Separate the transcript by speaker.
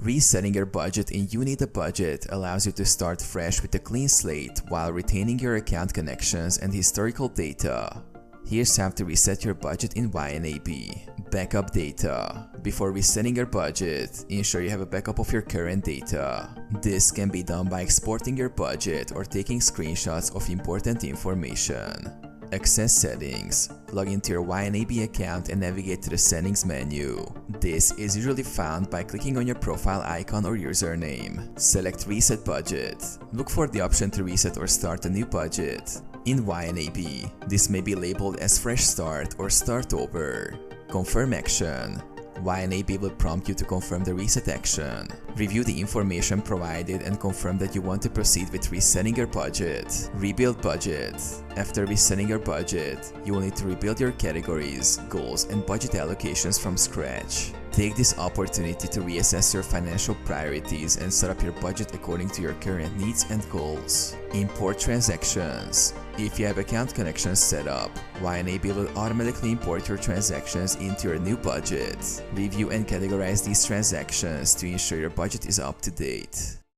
Speaker 1: Resetting your budget in YNAB budget allows you to start fresh with a clean slate while retaining your account connections and historical data. Here's how to reset your budget in YNAB. Backup data. Before resetting your budget, ensure you have a backup of your current data. This can be done by exporting your budget or taking screenshots of important information. Access settings. Log into your YNAB account and navigate to the settings menu. This is usually found by clicking on your profile icon or username. Select reset budget. Look for the option to reset or start a new budget. In YNAB, this may be labeled as fresh start or start over. Confirm action. YNAB will prompt you to confirm the reset action. Review the information provided and confirm that you want to proceed with resetting your budget. Rebuild budget. After resetting your budget, you will need to rebuild your categories, goals, and budget allocations from scratch. Take this opportunity to reassess your financial priorities and set up your budget according to your current needs and goals. Import transactions. If you have account connections set up, YNAB will automatically import your transactions into your new budget. Review and categorize these transactions to ensure your budget is up to date.